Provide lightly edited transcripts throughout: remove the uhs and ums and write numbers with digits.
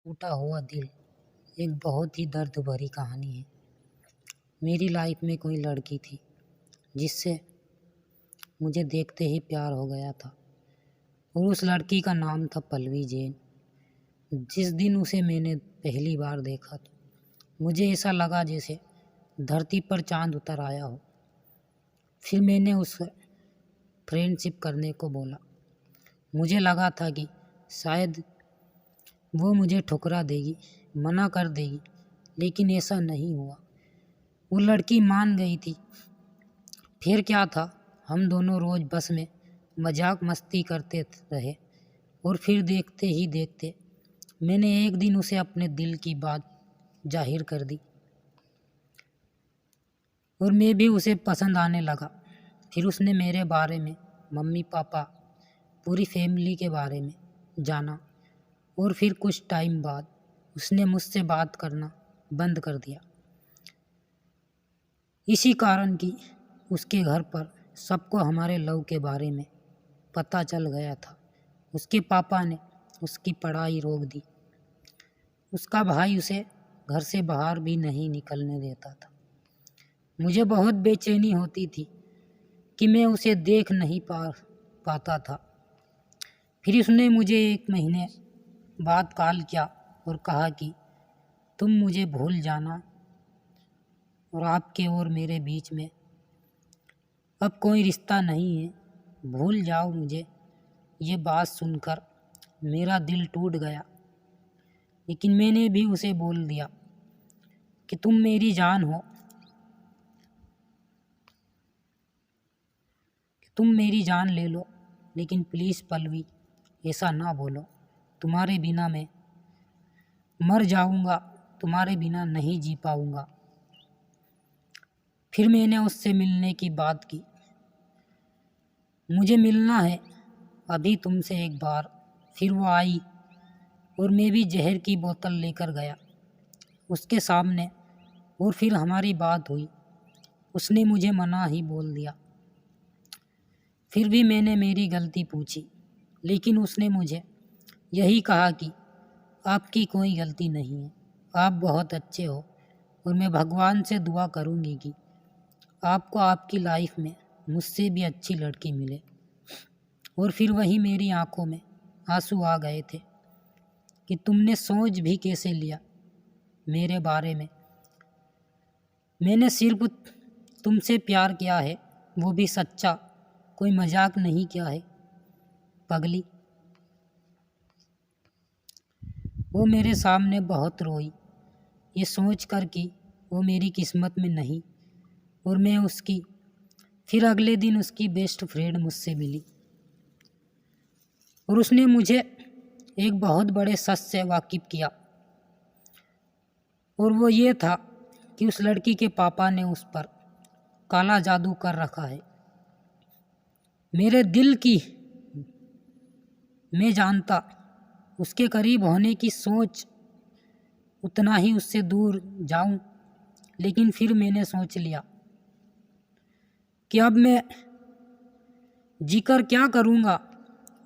टूटा हुआ दिल एक बहुत ही दर्द भरी कहानी है। मेरी लाइफ में कोई लड़की थी जिससे मुझे देखते ही प्यार हो गया था और उस लड़की का नाम था पल्लवी जैन। जिस दिन उसे मैंने पहली बार देखा तो मुझे ऐसा लगा जैसे धरती पर चांद उतर आया हो। फिर मैंने उससे फ्रेंडशिप करने को बोला। मुझे लगा था कि शायद वो मुझे ठुकरा देगी, मना कर देगी, लेकिन ऐसा नहीं हुआ। वो लड़की मान गई थी। फिर क्या था, हम दोनों रोज़ बस में मजाक मस्ती करते रहे और फिर देखते ही देखते मैंने एक दिन उसे अपने दिल की बात जाहिर कर दी और मैं भी उसे पसंद आने लगा। फिर उसने मेरे बारे में, मम्मी पापा, पूरी फैमिली के बारे में जाना और फिर कुछ टाइम बाद उसने मुझसे बात करना बंद कर दिया। इसी कारण कि उसके घर पर सबको हमारे लव के बारे में पता चल गया था। उसके पापा ने उसकी पढ़ाई रोक दी। उसका भाई उसे घर से बाहर भी नहीं निकलने देता था। मुझे बहुत बेचैनी होती थी कि मैं उसे देख नहीं पाता था। फिर उसने मुझे 1 महीने बाद कॉल किया और कहा कि तुम मुझे भूल जाना और आपके और मेरे बीच में अब कोई रिश्ता नहीं है, भूल जाओ मुझे। ये बात सुनकर मेरा दिल टूट गया, लेकिन मैंने भी उसे बोल दिया कि तुम मेरी जान हो, कि तुम मेरी जान ले लो, लेकिन प्लीज़ पल्लवी ऐसा ना बोलो। तुम्हारे बिना मैं मर जाऊंगा, तुम्हारे बिना नहीं जी पाऊंगा। फिर मैंने उससे मिलने की बात की। मुझे मिलना है अभी तुमसे एक बार। फिर वो आई और मैं भी जहर की बोतल लेकर गया उसके सामने और फिर हमारी बात हुई। उसने मुझे मना ही बोल दिया। फिर भी मैंने मेरी गलती पूछी, लेकिन उसने मुझे यही कहा कि आपकी कोई गलती नहीं है, आप बहुत अच्छे हो और मैं भगवान से दुआ करूँगी कि आपको आपकी लाइफ में मुझसे भी अच्छी लड़की मिले। और फिर वही मेरी आंखों में आंसू आ गए थे कि तुमने सोच भी कैसे लिया मेरे बारे में। मैंने सिर्फ तुमसे प्यार किया है, वो भी सच्चा, कोई मजाक नहीं किया है पगली। वो मेरे सामने बहुत रोई, ये सोच कर कि वो मेरी किस्मत में नहीं और मैं उसकी। फिर अगले दिन उसकी बेस्ट फ्रेंड मुझसे मिली और उसने मुझे एक बहुत बड़े सच से वाकिफ किया, और वो ये था कि उस लड़की के पापा ने उस पर काला जादू कर रखा है। मेरे दिल की मैं जानता, उसके करीब होने की सोच उतना ही उससे दूर जाऊं, लेकिन फिर मैंने सोच लिया कि अब मैं जीकर क्या करूँगा,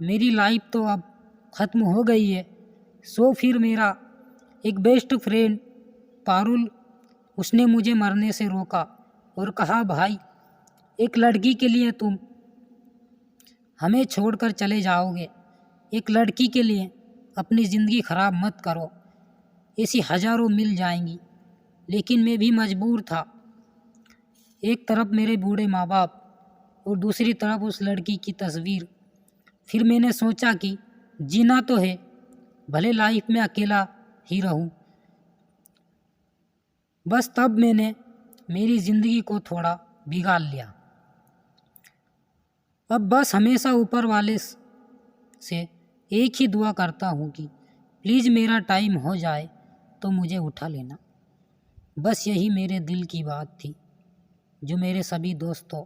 मेरी लाइफ तो अब ख़त्म हो गई है। सो फिर मेरा एक बेस्ट फ्रेंड पारुल, उसने मुझे मरने से रोका और कहा, भाई एक लड़की के लिए तुम हमें छोड़कर चले जाओगे, एक लड़की के लिए अपनी ज़िंदगी ख़राब मत करो, ऐसी हज़ारों मिल जाएंगी। लेकिन मैं भी मजबूर था, एक तरफ मेरे बूढ़े माँ बाप और दूसरी तरफ उस लड़की की तस्वीर। फिर मैंने सोचा कि जीना तो है, भले लाइफ में अकेला ही रहूं। बस तब मैंने मेरी ज़िंदगी को थोड़ा बिगाड़ लिया। अब बस हमेशा ऊपर वाले से एक ही दुआ करता हूँ कि प्लीज़ मेरा टाइम हो जाए तो मुझे उठा लेना। बस यही मेरे दिल की बात थी, जो मेरे सभी दोस्तों,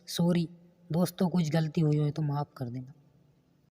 सॉरी दोस्तों, कुछ गलती हुई हो तो माफ़ कर देना।